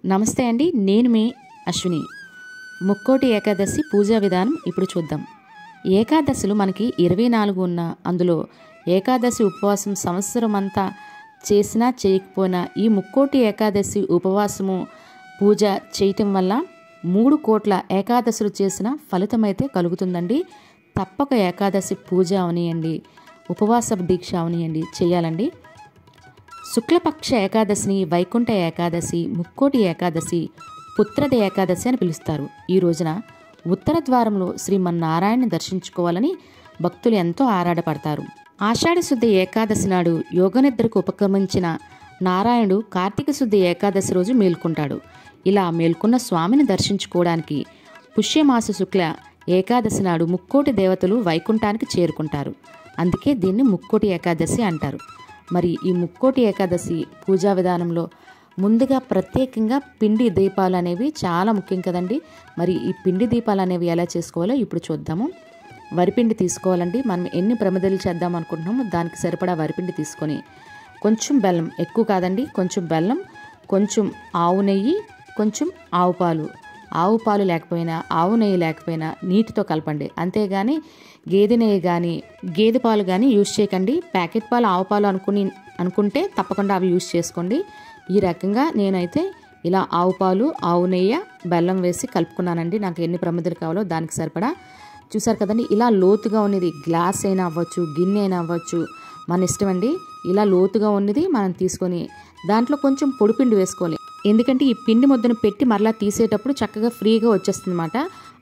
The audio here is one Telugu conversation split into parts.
నమస్తే అండి, నేను మీ అశ్విని. ముక్కోటి ఏకాదశి పూజా విధానం ఇప్పుడు చూద్దాం. ఏకాదశులు మనకి 24 ఉన్న అందులో ఏకాదశి ఉపవాసం సంవత్సరం అంతా చేసినా చేయకపోయినా ఈ ముక్కోటి ఏకాదశి ఉపవాసము పూజ చేయటం వల్ల 3 కోట్ల ఏకాదశులు చేసిన ఫలితం అయితే కలుగుతుందండి. తప్పక ఏకాదశి పూజ అవనియండి, ఉపవాస దీక్ష అవనియండి చేయాలండి. శుక్లపక్ష ఏకాదశిని వైకుంఠ ఏకాదశి, ముక్కోటి ఏకాదశి, పుత్రద ఏకాదశి అని పిలుస్తారు. ఈ రోజున ఉత్తర ద్వారంలో శ్రీమన్నారాయణని దర్శించుకోవాలని భక్తులు ఎంతో ఆరాటపడతారు. ఆషాఢ శుద్ధ ఏకాదశి నాడు యోగనిద్రకు ఉపక్రమించిన నారాయణుడు కార్తీక శుద్ధ ఏకాదశి రోజు మేల్కొంటాడు. ఇలా మేల్కొన్న స్వామిని దర్శించుకోవడానికి పుష్యమాస శుక్ల ఏకాదశి నాడు ముక్కోటి దేవతలు వైకుంఠానికి చేరుకుంటారు. అందుకే దీన్ని ముక్కోటి ఏకాదశి అంటారు. మరి ఈ ముక్కోటి ఏకాదశి పూజా విధానంలో ముందుగా ప్రత్యేకంగా పిండి దీపాలు అనేవి చాలా ముఖ్యం కదండి. మరి ఈ పిండి దీపాలు అనేవి ఎలా చేసుకోవాలో ఇప్పుడు చూద్దాము. వరిపిండి తీసుకోవాలండి. మనం ఎన్ని ప్రమిదలు చేద్దాం అనుకుంటున్నామో దానికి సరిపడా వరిపిండి తీసుకొని కొంచెం బెల్లం, ఎక్కువ కాదండి, కొంచెం బెల్లం, కొంచెం ఆవు నెయ్యి, కొంచెం ఆవు పాలు లేకపోయినా ఆవు నెయ్యి లేకపోయినా నీటితో కలపండి. అంతేగాని గేదె నెయ్యి కానీ గేదె పాలు కానీ యూజ్ చేయకండి. ప్యాకెట్ పాలు, ఆవు పాలు అనుకుంటే తప్పకుండా అవి యూజ్ చేసుకోండి. ఈ రకంగా నేనైతే ఇలా ఆవు పాలు, ఆవు నెయ్యి, బెల్లం వేసి కలుపుకున్నానండి. నాకు ఎన్ని ప్రమిదలు కావాలో దానికి సరిపడా. చూసారు కదండి, ఇలా లోతుగా ఉన్నది గ్లాస్ అయినా అవ్వచ్చు, గిన్నె అయినా అవ్వచ్చు, మన ఇష్టం అండి. ఇలా లోతుగా ఉన్నది మనం తీసుకొని దాంట్లో కొంచెం పొడిపిండి వేసుకోవాలి. ఎందుకంటే ఈ పిండి ముద్దను పెట్టి మరలా తీసేటప్పుడు చక్కగా ఫ్రీగా వచ్చేస్తుంది అన్నమాట.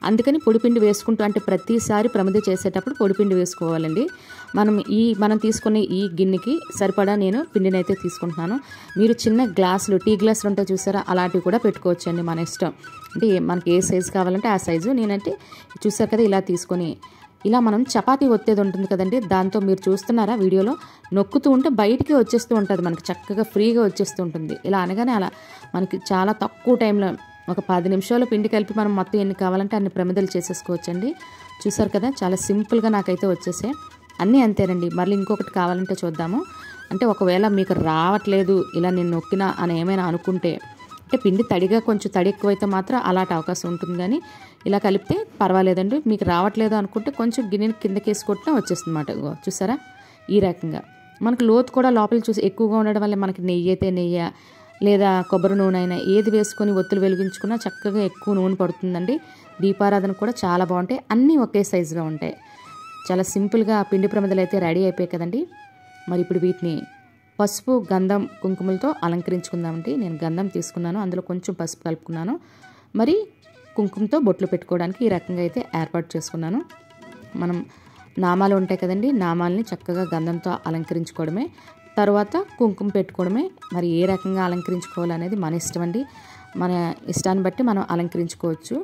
అందుకని పొడిపిండి వేసుకుంటూ, అంటే ప్రతిసారి ప్రమిద చేసేటప్పుడు పొడిపిండి వేసుకోవాలండి. మనం తీసుకునే ఈ గిన్నెకి సరిపడా నేను పిండిని అయితే తీసుకుంటున్నాను. మీరు చిన్న గ్లాసులు, టీ గ్లాసులు ఉంటాయి చూసారా, అలాంటివి కూడా పెట్టుకోవచ్చండి, మన ఇష్టం. అంటే మనకి ఏ సైజు కావాలంటే ఆ సైజు. నేనంటే చూసారు కదా, ఇలా తీసుకొని ఇలా మనం చపాతీ ఒత్తేది ఉంటుంది కదండి, దాంతో మీరు చూస్తున్నారా వీడియోలో, నొక్కుతూ ఉంటే బయటికి వచ్చేస్తూ ఉంటుంది, మనకి చక్కగా ఫ్రీగా వచ్చేస్తూ ఉంటుంది. ఇలా అనగానే అలా మనకి చాలా తక్కువ టైంలో ఒక 10 నిమిషాలు పిండి కలిపి మనం మొత్తం ఎన్ని కావాలంటే అన్ని ప్రమిదలు చేసేసుకోవచ్చండి. చూసారు కదా, చాలా సింపుల్గా నాకైతే వచ్చేసాయి. అన్నీ అంతేనండి. మళ్ళీ ఇంకొకటి కావాలంటే చూద్దాము. అంటే ఒకవేళ మీకు రావట్లేదు ఇలా నేను నొక్కినా అని ఏమైనా అనుకుంటే, అంటే పిండి కొంచెం తడి ఎక్కువైతే మాత్రం అలాంటి అవకాశం ఉంటుంది. కానీ ఇలా కలిపితే పర్వాలేదండి. మీకు రావట్లేదు అనుకుంటే కొంచెం గిన్నెని కిందకి వేసుకుంటే వచ్చేస్తుంది అన్నమాట. చూసారా, ఈ రకంగా మనకు లోతు కూడా లోపలికి చూసి ఎక్కువగా ఉండడం వల్ల మనకి నెయ్యి అయితే నెయ్యి, లేదా కొబ్బరి నూనె అయినా ఏది వేసుకొని ఒత్తులు వెలిగించుకున్నా చక్కగా ఎక్కువ నూనె పడుతుందండి. దీపారాధన కూడా చాలా బాగుంటాయి. అన్నీ ఒకే సైజులో ఉంటాయి. చాలా సింపుల్గా పిండి ప్రమిదలు అయితే రెడీ అయిపోయాయి కదండి. మరి ఇప్పుడు వీటిని పసుపు, గంధం, కుంకుమలతో అలంకరించుకుందామండి. నేను గంధం తీసుకున్నాను, అందులో కొంచెం పసుపు కలుపుకున్నాను. మరి కుంకుమతో బొట్లు పెట్టుకోవడానికి ఈ రకంగా అయితే ఏర్పాటు చేసుకున్నాను. మనం నామాలు ఉంటాయి కదండి, నామాలని చక్కగా గంధంతో అలంకరించుకోవడమే, తర్వాత కుంకుమ పెట్టుకోవడమే. మరి ఏ రకంగా అలంకరించుకోవాలనేది మన ఇష్టం అండి. మన ఇష్టాన్ని బట్టి మనం అలంకరించుకోవచ్చు.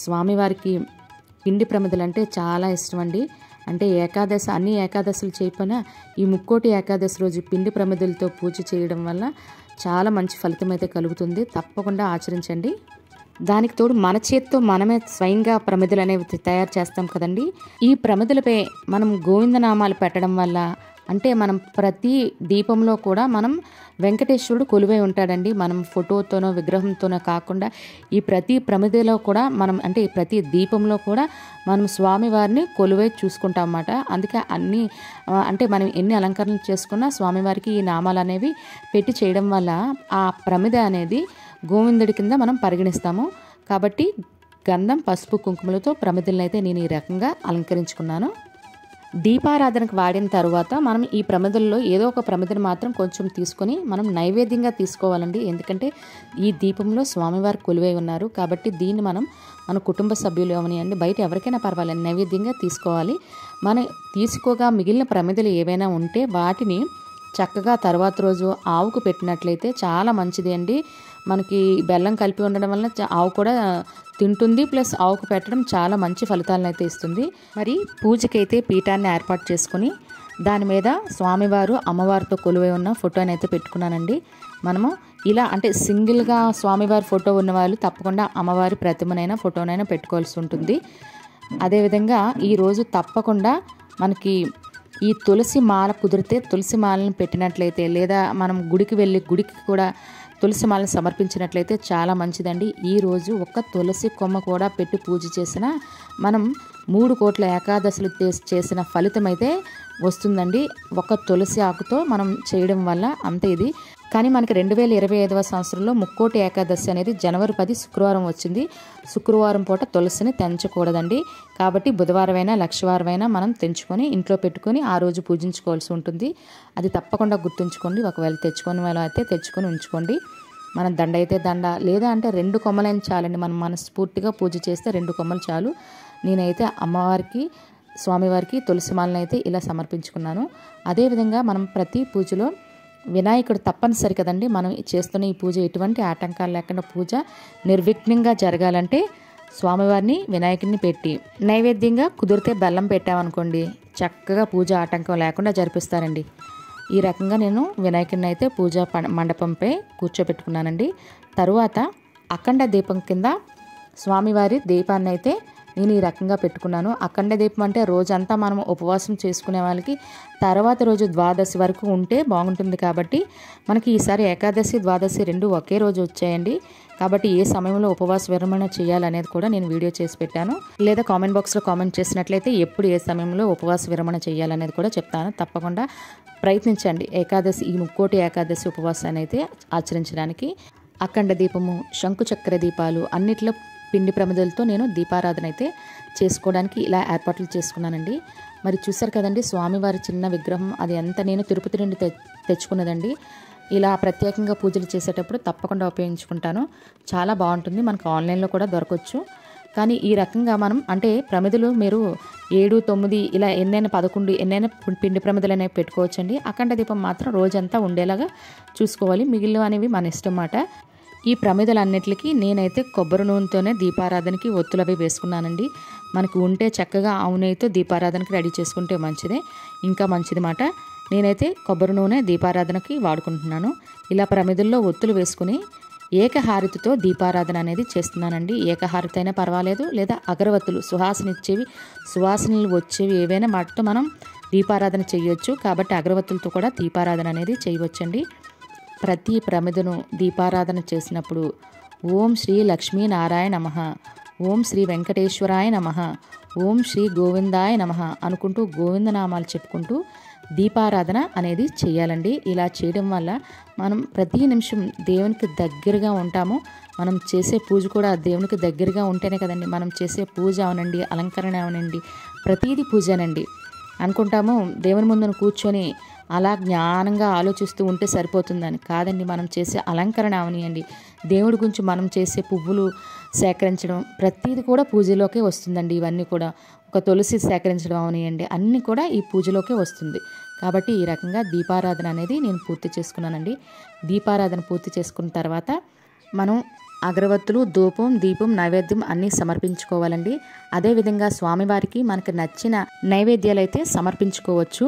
స్వామివారికి పిండి ప్రమిదలు అంటే చాలా ఇష్టం అండి. అంటే అన్ని ఏకాదశులు చేయకపోయినా ఈ ముక్కోటి ఏకాదశి రోజు పిండి ప్రమిదలతో పూజ చేయడం వల్ల చాలా మంచి ఫలితం అయితే కలుగుతుంది. తప్పకుండా ఆచరించండి. దానికి తోడు మన చేతితో మనమే స్వయంగా ప్రమిదలు అనేవి తయారు చేస్తాం కదండి. ఈ ప్రమిదలపై మనం గోవిందనామాలు పెట్టడం వల్ల, అంటే మనం ప్రతి దీపంలో కూడా మనం వెంకటేశ్వరుడు కొలువై ఉంటాడండి. మనం ఫోటోతోనో విగ్రహంతోనో కాకుండా ఈ ప్రతి ప్రమిదలో కూడా అంటే ఈ ప్రతి దీపంలో కూడా మనం స్వామివారిని కొలువై చూసుకుంటాం అన్నమాట. అందుకే అంటే మనం ఎన్ని అలంకరణలు చేసుకున్నా స్వామివారికి ఈ నామాలు అనేవి పెట్టి చేయడం వల్ల ఆ ప్రమిద అనేది గోవిందుడి కింద మనం పరిగణిస్తాము. కాబట్టి గంధం, పసుపు, కుంకుమలతో ప్రమిదలను అయితే నేను ఈ రకంగా అలంకరించుకున్నాను. దీపారాధనకు వాడిన తర్వాత మనం ఈ ప్రమిదల్లో ఏదో ఒక ప్రమిదను మాత్రం కొంచెం తీసుకొని మనం నైవేద్యంగా తీసుకోవాలండి. ఎందుకంటే ఈ దీపంలో స్వామివారు కొలువై ఉన్నారు కాబట్టి దీన్ని మన కుటుంబ సభ్యులు అవనియండి, బయట ఎవరికైనా పర్వాలేదు, నైవేద్యంగా తీసుకోవాలి. మనం తీసుకోగా మిగిలిన ప్రమిదలు ఏవైనా ఉంటే వాటిని చక్కగా తర్వాత రోజు ఆవుకు పెట్టినట్లయితే చాలా మంచిది అండి. మనకి బెల్లం కలిపి ఉండడం వల్ల ఆవు కూడా తింటుంది, ప్లస్ ఆవుకు పెట్టడం చాలా మంచి ఫలితాలను అయితే ఇస్తుంది. మరి పూజకైతే పీఠాన్ని ఏర్పాటు చేసుకుని దాని మీద స్వామివారు, అమ్మవారితో కొలువై ఉన్న ఫోటోని అయితే పెట్టుకున్నానండి. మనము ఇలా అంటే సింగిల్గా స్వామివారి ఫోటో ఉన్న వాళ్ళు తప్పకుండా అమ్మవారి ప్రతిమనైనా ఫోటోనైనా పెట్టుకోవాల్సి ఉంటుంది. అదేవిధంగా ఈరోజు తప్పకుండా మనకి ఈ తులసి మాల కుదిరితే తులసి మాలను పెట్టినట్లయితే, లేదా మనం గుడికి కూడా తులసి మాలను సమర్పించినట్లయితే చాలా మంచిదండి. ఈరోజు ఒక్క తులసి కొమ్మ కూడా పెట్టి పూజ చేసినా మనం 3 కోట్ల ఏకాదశులు చేసిన ఫలితం అయితే వస్తుందండి. ఒక తులసి ఆకుతో మనం చేయడం వల్ల అంతే ఇది. కానీ మనకి 2025వ సంవత్సరంలో ముక్కోటి ఏకాదశి అనేది జనవరి 10 శుక్రవారం వచ్చింది. శుక్రవారం పూట తులసిని తెంచకూడదండి. కాబట్టి బుధవారమైనా లక్షవారమైనా మనం తెంచుకొని ఇంట్లో పెట్టుకొని ఆ రోజు పూజించుకోవాల్సి ఉంటుంది. అది తప్పకుండా గుర్తుంచుకోండి. ఒకవేళ తెచ్చుకొని వాళ్ళు అయితే తెచ్చుకొని ఉంచుకోండి. మనం దండ అయితే దండ, లేదా అంటే 2 కొమ్మలైనా చాలండి. మనం మనస్ఫూర్తిగా పూజ చేస్తే 2 కొమ్మలు చాలు. నేనైతే అమ్మవారికి స్వామివారికి తులసి మాలను అయితే ఇలా సమర్పించుకున్నాను. అదేవిధంగా మనం ప్రతి పూజలో వినాయకుడు తప్పనిసరి కదండి. మనం చేస్తున్న ఈ పూజ ఎటువంటి ఆటంకాలు లేకుండా పూజ నిర్విఘ్నంగా జరగాలంటే స్వామివారిని వినాయకుడిని పెట్టి నైవేద్యంగా కుదిరితే బెల్లం పెట్టామనుకోండి చక్కగా పూజ ఆటంకం లేకుండా జరిపిస్తారండి. ఈ రకంగా నేను వినాయకుడిని అయితే పూజా మండపంపై కూర్చోబెట్టుకున్నానండి. తరువాత అఖండ దీపం కింద స్వామివారి దీపాన్ని అయితే నేను ఈ రకంగా పెట్టుకున్నాను. అఖండ దీపం అంటే రోజంతా మనం ఉపవాసం చేసుకునే వాళ్ళకి తర్వాత రోజు ద్వాదశి వరకు ఉంటే బాగుంటుంది. కాబట్టి మనకి ఈసారి ఏకాదశి ద్వాదశి 2 ఒకే రోజు వచ్చాయండి. కాబట్టి ఏ సమయంలో ఉపవాస విరమణ చేయాలనేది కూడా నేను వీడియో చేసి పెట్టాను. లేదా కామెంట్ బాక్స్లో కామెంట్ చేసినట్లయితే ఎప్పుడు ఏ సమయంలో ఉపవాస విరమణ చేయాలనేది కూడా చెప్తాను. తప్పకుండా ప్రయత్నించండి ఏకాదశి, ఈ ముక్కోటి ఏకాదశి ఉపవాసాన్ని అయితే ఆచరించడానికి. అఖండ దీపము, శంకుచక్ర దీపాలు అన్నిట్లో పిండి ప్రమిదలతో నేను దీపారాధన అయితే చేసుకోవడానికి ఇలా ఏర్పాట్లు చేసుకున్నానండి. మరి చూసారు కదండి స్వామివారి చిన్న విగ్రహం, అది ఎంత నేను తిరుపతి నుండి తెచ్చుకున్నదండి. ఇలా ప్రత్యేకంగా పూజలు చేసేటప్పుడు తప్పకుండా ఉపయోగించుకుంటాను. చాలా బాగుంటుంది. మనకు ఆన్లైన్లో కూడా దొరకవచ్చు. కానీ ఈ రకంగా మనం అంటే ప్రమిదలు మీరు 7, 9 ఇలా ఎన్నైనా 11 ఎన్నైనా పిండి ప్రమిదలు అనేవి పెట్టుకోవచ్చండి. అఖండ దీపం మాత్రం రోజంతా ఉండేలాగా చూసుకోవాలి. మిగిలిన అనేవి మన ఇష్టం మాట. ఈ ప్రమిదలన్నిటికీ నేనైతే కొబ్బరి నూనెతోనే దీపారాధనకి ఒత్తులు అవి వేసుకున్నానండి. మనకు ఉంటే చక్కగా ఆవు నెయ్యితో దీపారాధనకి రెడీ చేసుకుంటే మంచిదే, ఇంకా మంచిది మాట. నేనైతే కొబ్బరి నూనె దీపారాధనకి వాడుకుంటున్నాను. ఇలా ప్రమిదల్లో ఒత్తులు వేసుకుని ఏకహారతితో దీపారాధన అనేది చేస్తున్నానండి. ఏకహారతి అయినా పర్వాలేదు, లేదా అగరవత్తులు సువాసనలు వచ్చేవి ఏవైనా వాటితో మనం దీపారాధన చేయొచ్చు. కాబట్టి అగరవత్తులతో కూడా దీపారాధన అనేది చేయవచ్చండి. ప్రతి ప్రమిదను దీపారాధన చేసినప్పుడు ఓం శ్రీ లక్ష్మీనారాయణ నమః, ఓం శ్రీ వెంకటేశ్వరాయ నమః, ఓం శ్రీ గోవిందాయ నమః అనుకుంటూ గోవిందనామాలు చెప్పుకుంటూ దీపారాధన అనేది చేయాలండి. ఇలా చేయడం వల్ల మనం ప్రతి నిమిషం దేవునికి దగ్గరగా ఉంటాము. మనం చేసే పూజ కూడా దేవునికి దగ్గరగా ఉంటేనే కదండి. మనం చేసే పూజ అవనండి, అలంకరణ అవనండి, ప్రతీది పూజనండి. అనుకుంటాము దేవుని ముందున కూర్చొని అలా జ్ఞానంగా ఆలోచిస్తూ ఉంటే సరిపోతుందని. కాదండి, మనం చేసే అలంకరణ అవనియండి, దేవుడి గురించి మనం చేసే పువ్వులు సేకరించడం ప్రతీది కూడా పూజలోకే వస్తుందండి. ఇవన్నీ కూడా ఒక తులసి సేకరించడం అవనియండి, అన్నీ కూడా ఈ పూజలోకే వస్తుంది. కాబట్టి ఈ రకంగా దీపారాధన అనేది నేను పూర్తి చేసుకున్నానండి. దీపారాధన పూర్తి చేసుకున్న తర్వాత మనం అగరవత్తులు, ధూపం, దీపం, నైవేద్యం అన్నీ సమర్పించుకోవాలండి. అదేవిధంగా స్వామివారికి మనకు నచ్చిన నైవేద్యాలు అయితే సమర్పించుకోవచ్చు.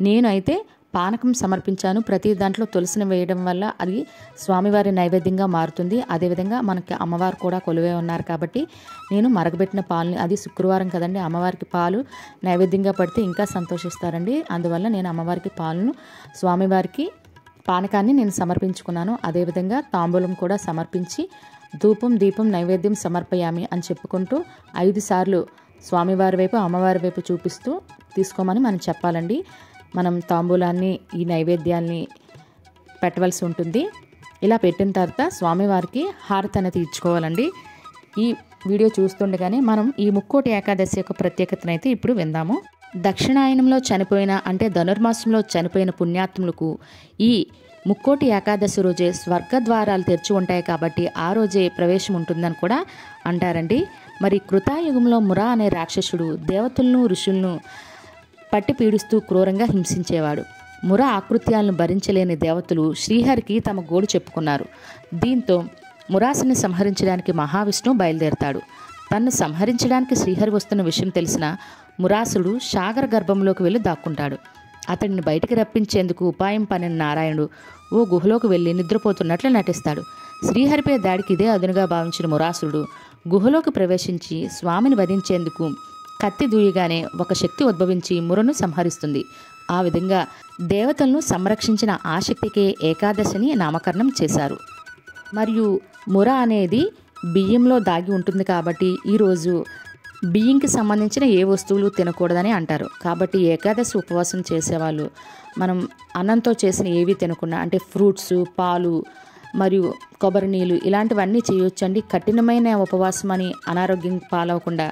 నేను అయితే పానకం సమర్పించాను. ప్రతి దాంట్లో తులసిని వేయడం వల్ల అది స్వామివారి నైవేద్యంగా మారుతుంది. అదేవిధంగా మనకి అమ్మవారు కూడా కొలువే ఉన్నారు కాబట్టి నేను మరగబెట్టిన పాలని, అది శుక్రవారం కదండి, అమ్మవారికి పాలు నైవేద్యంగా పడితే ఇంకా సంతోషిస్తారండి. అందువల్ల నేను అమ్మవారికి పాలను, స్వామివారికి పానకాన్ని నేను సమర్పించుకున్నాను. అదేవిధంగా తాంబూలం కూడా సమర్పించి ధూపం, దీపం, నైవేద్యం సమర్పయామి అని చెప్పుకుంటూ 5 సార్లు స్వామివారి వైపు, అమ్మవారి వైపు చూపిస్తూ తీసుకోమని మనం చెప్పాలండి. మనం తాంబూలాన్ని, ఈ నైవేద్యాల్ని పెట్టవలసి ఉంటుంది. ఇలా పెట్టిన తర్వాత స్వామివారికి హారతి అనేది ఇచ్చుకోవాలండి. ఈ వీడియో చూస్తుండగానే మనం ఈ ముక్కోటి ఏకాదశి యొక్క ప్రత్యేకతను అయితే ఇప్పుడు విందాము. దక్షిణాయనంలో చనిపోయిన అంటే ధనుర్మాసంలో చనిపోయిన పుణ్యాత్ములకు ఈ ముక్కోటి ఏకాదశి రోజే స్వర్గద్వారాలు తెరిచి ఉంటాయి కాబట్టి ఆ రోజే ప్రవేశం ఉంటుందని కూడా అంటారండి. మరి కృతాయుగంలో మురా అనే రాక్షసుడు దేవతలను, ఋషులను పట్టి పీడిస్తూ క్రూరంగా హింసించేవాడు. ముర ఆకృత్యాలను భరించలేని దేవతలు శ్రీహరికి తమ గోడు చెప్పుకున్నారు. దీంతో మురాసుని సంహరించడానికి మహావిష్ణువు బయలుదేరతాడు. తన్ను సంహరించడానికి శ్రీహరి వస్తున్న విషయం తెలిసిన మురాసుడు సాగర గర్భంలోకి వెళ్ళి దాక్కుంటాడు. అతడిని బయటికి రప్పించేందుకు ఉపాయం పనిన నారాయణుడు ఓ గుహలోకి వెళ్ళి నిద్రపోతున్నట్లు నటిస్తాడు. శ్రీహరిపై దాడికి ఇదే అదునుగా భావించిన మురాసుడు గుహలోకి ప్రవేశించి స్వామిని వధించేందుకు కత్తి దూయగానే ఒక శక్తి ఉద్భవించి మురను సంహరిస్తుంది. ఆ విధంగా దేవతలను సంరక్షించిన ఆ శక్తికే ఏకాదశిని నామకరణం చేశారు. మరియు ముర అనేది బియ్యంలో దాగి ఉంటుంది కాబట్టి ఈరోజు బియ్యంకి సంబంధించిన ఏ వస్తువులు తినకూడదని అంటారు. కాబట్టి ఏకాదశి ఉపవాసం చేసేవాళ్ళు మనం అన్నంతో చేసిన ఏవి తినకుండా అంటే ఫ్రూట్స్, పాలు మరియు కొబ్బరి నీళ్ళు ఇలాంటివన్నీ చేయొచ్చండి. కఠినమైన ఉపవాసం అని అనారోగ్యం పాలవకుండా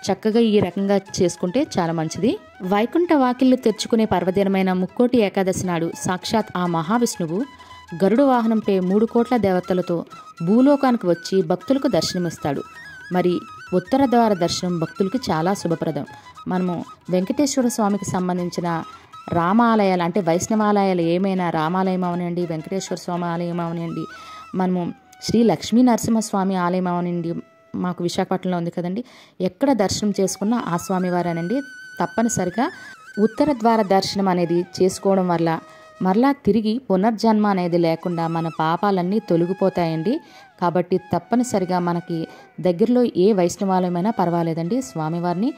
చక్కగా ఈ రకంగా చేసుకుంటే చాలా మంచిది. వైకుంఠ వాకిళ్ళు తెరుచుకునే పర్వదినమైన ముక్కోటి ఏకాదశి నాడు సాక్షాత్ ఆ మహావిష్ణువు గరుడు వాహనంపై 3 కోట్ల దేవతలతో భూలోకానికి వచ్చి భక్తులకు దర్శనమిస్తాడు. మరి ఉత్తర ద్వార దర్శనం భక్తులకు చాలా శుభప్రదం. మనము వెంకటేశ్వర స్వామికి సంబంధించిన రామాలయాలు అంటే వైష్ణవాలయాలు ఏమైనా రామాలయం అవనండి, వెంకటేశ్వర స్వామి ఆలయం అవనండి, మనము శ్రీ లక్ష్మీ నరసింహస్వామి ఆలయం అవనండి, మాకు విశాఖపట్నంలో ఉంది కదండి, ఎక్కడ దర్శనం చేసుకున్నా ఆ స్వామివారేనండి. తప్పనిసరిగా ఉత్తర ద్వార దర్శనం అనేది చేసుకోవడం వల్ల మరలా తిరిగి పునర్జన్మ అనేది లేకుండా మన పాపాలన్నీ తొలగిపోతాయండి. కాబట్టి తప్పనిసరిగా మనకి దగ్గరలో ఏ వైష్ణవాలయమైనా పర్వాలేదండి, స్వామివారిని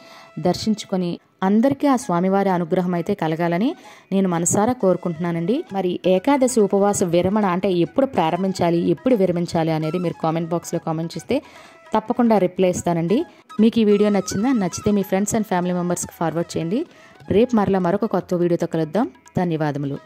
దర్శించుకొని అందరికీ ఆ స్వామివారి అనుగ్రహం అయితే కలగాలని నేను మనసారా కోరుకుంటున్నానండి. మరి ఏకాదశి ఉపవాస విరమణ అంటే ఎప్పుడు ప్రారంభించాలి, ఎప్పుడు విరమించాలి అనేది మీరు కామెంట్ బాక్స్లో కామెంట్ చేస్తే తప్పకుండా రిప్లై ఇస్తానండి. మీకు ఈ వీడియో నచ్చిందా? నచ్చితే మీ ఫ్రెండ్స్ అండ్ ఫ్యామిలీ మెంబర్స్కి ఫార్వర్డ్ చేయండి. రేపు మరలా మరొక కొత్త వీడియోతో కలుద్దాం. ధన్యవాదములు.